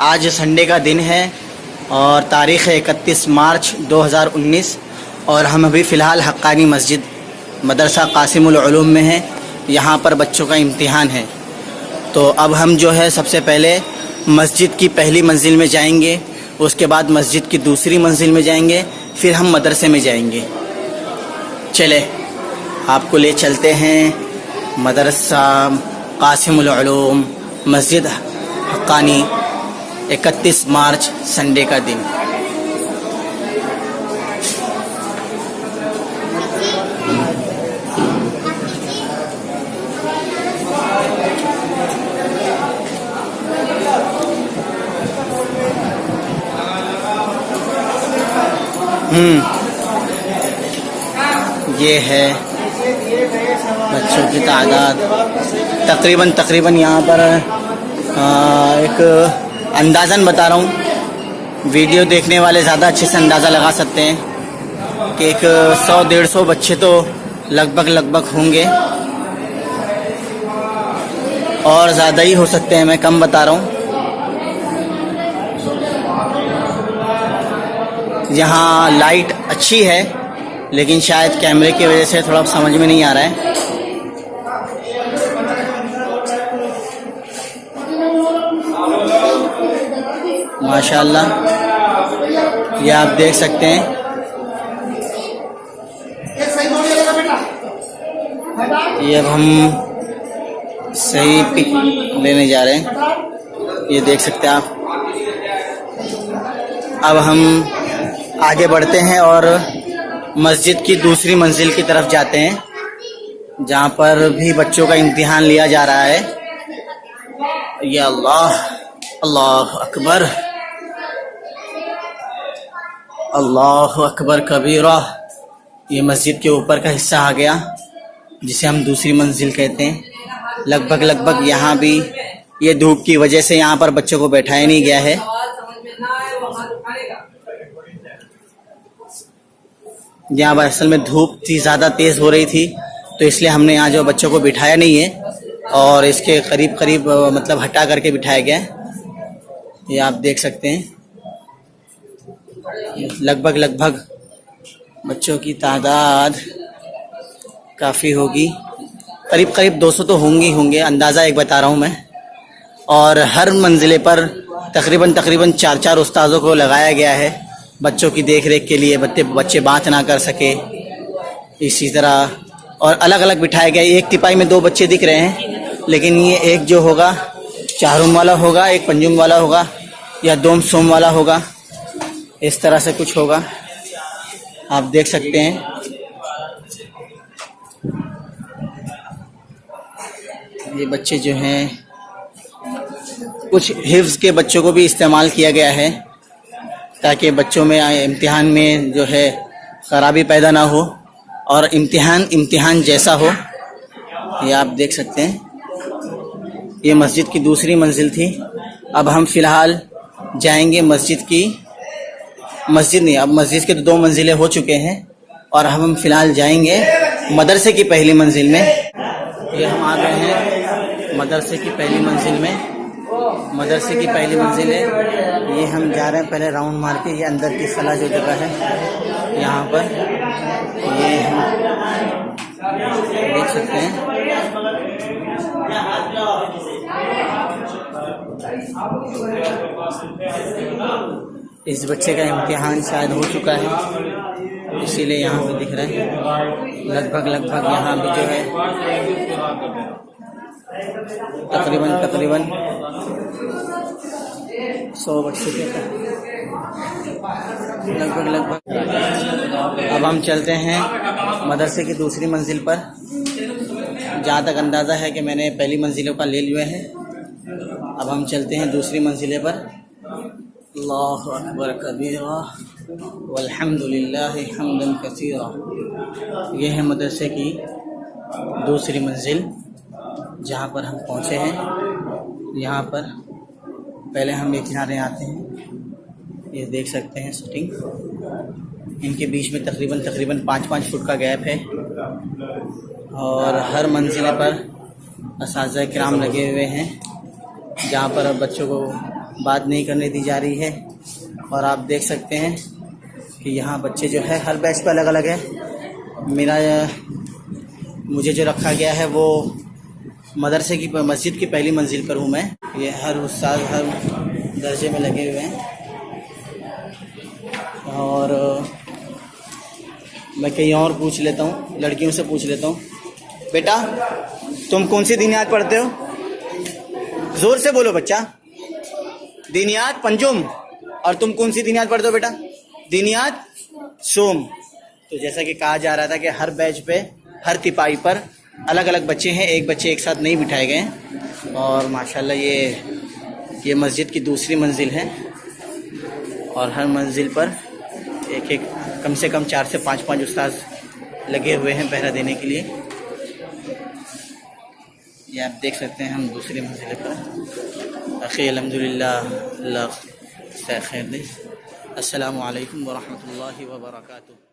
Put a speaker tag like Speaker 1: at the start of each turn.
Speaker 1: आज संडे का दिन है और तारीख़ है 31 मार्च 2019 और हम अभी फ़िलहाल हक्कानी मस्जिद मदरसा कासिमुल उलूम में हैं। यहाँ पर बच्चों का इम्तिहान है, तो अब हम जो है सबसे पहले मस्जिद की पहली मंजिल में जाएंगे, उसके बाद मस्जिद की दूसरी मंजिल में जाएंगे, फिर हम मदरसे में जाएंगे। चले आपको ले चलते हैं मदरसा कासिमुल उलूम मस्जिद हक्कानी, 31 मार्च संडे का दिन। ये है बच्चों की तादाद तकरीबन यहाँ पर एक अंदाज़न बता रहा हूँ, वीडियो देखने वाले ज़्यादा अच्छे से अंदाज़ा लगा सकते हैं कि एक 100-150 बच्चे तो लगभग होंगे और ज़्यादा ही हो सकते हैं, मैं कम बता रहा हूँ। यहाँ लाइट अच्छी है लेकिन शायद कैमरे की वजह से थोड़ा समझ में नहीं आ रहा है। माशाल्लाह ये आप देख सकते हैं। ये अब हम सही पिक लेने जा रहे हैं, ये देख सकते हैं आप। अब हम आगे बढ़ते हैं और मस्जिद की दूसरी मंजिल की तरफ जाते हैं, जहाँ पर भी बच्चों का इम्तिहान लिया जा रहा है। या अल्लाह अकबर, अल्लाह अकबर कबीरा। ये मस्जिद के ऊपर का हिस्सा आ गया जिसे हम दूसरी मंजिल कहते हैं। लगभग यहाँ भी ये धूप की वजह से यहाँ पर बच्चों को बैठाया नहीं गया है। यहाँ पर असल में धूप थी, ज़्यादा तेज़ हो रही थी, तो इसलिए हमने यहाँ जो बच्चों को बिठाया नहीं है और इसके करीब मतलब हटा करके बिठाया गया है। ये आप देख सकते हैं। लगभग बच्चों की तादाद काफ़ी होगी, करीब 200 तो होंगे, अंदाज़ा एक बता रहा हूँ मैं। और हर मंजिले पर तकरीबन 4 उस्तादों को लगाया गया है बच्चों की देख रेख के लिए, बच्चे बात ना कर सके इसी तरह। और अलग बिठाए गए। एक तिपाई में 2 बच्चे दिख रहे हैं, लेकिन ये एक जो होगा 4 वाला होगा, एक पंजुम वाला होगा या 2 सोम वाला होगा, इस तरह से कुछ होगा। आप देख सकते हैं। ये बच्चे जो हैं, कुछ हिफ्ज़ के बच्चों को भी इस्तेमाल किया गया है ताकि बच्चों में इम्तिहान में जो है ख़राबी पैदा ना हो और इम्तिहान जैसा हो। ये आप देख सकते हैं। ये मस्जिद की दूसरी मंजिल थी। अब हम फ़िलहाल जाएंगे मस्जिद नहीं, अब मस्जिद के 2 मंजिलें हो चुके हैं और हम फ़िलहाल जाएंगे मदरसे की पहली मंजिल में। ये हम आ गए हैं मदरसे की पहली मंजिल में। मदरसे की पहली मंजिल है, ये हम जा रहे हैं पहले राउंड मार के। ये अंदर की खला जो जगह है यहाँ पर, ये हम देख सकते हैं। इस बच्चे का इम्तिहान शायद हो चुका है, इसीलिए यहाँ पे दिख रहा है। लगभग यहाँ भी जो है तकरीबन 100 बच्चे के लगभग। अब हम चलते हैं मदरसे की दूसरी मंजिल पर। जहाँ तक अंदाज़ा है कि मैंने पहली मंजिलों का ले लिया है, अब हम चलते हैं दूसरी मंजिले पर। अल्लाहु अकबर कबीरा वल्हम्दुलिल्लाहि हम्दन कसीरा। ये है मदरसे की दूसरी मंजिल जहाँ पर हम पहुँचे हैं। यहाँ पर पहले हम एक किनारे आते हैं, ये देख सकते हैं शूटिंग। इनके बीच में तकरीबन 5-5 फुट का गैप है और हर मंजिल पर असातिज़ा किराम लगे हुए हैं, जहाँ पर अब बच्चों को बात नहीं करने दी जा रही है। और आप देख सकते हैं कि यहाँ बच्चे जो है हर बैच पे अलग अलग है। मुझे जो रखा गया है वो मदरसे की मस्जिद की पहली मंजिल पर हूँ मैं। ये हर उस्ताद हर दर्जे में लगे हुए हैं। और मैं कहीं और पूछ लेता हूँ, लड़कियों से पूछ लेता हूँ। बेटा तुम कौन सी दीनियात पढ़ते हो? ज़ोर से बोलो बच्चा। दीनियात पंजुम। और तुम कौन सी दीनियात पढ़ते हो बेटा? दीनियात सोम। तो जैसा कि कहा जा रहा था कि हर बैच पे हर तिपाही पर अलग अलग बच्चे हैं, एक बच्चे एक साथ नहीं बिठाए गए हैं। और माशाल्लाह ये मस्जिद की दूसरी मंजिल है और हर मंजिल पर एक एक कम से कम 4 से 5 उस्ताद लगे हुए हैं पहरा देने के लिए। ये आप देख सकते हैं हम दूसरी मंजिल पर। अखी अल्हम्दुलिल्लाह, अल्लाह खैर दे। अस्सलामु अलैकुम व रहमतुल्लाहि व बरकातुहू।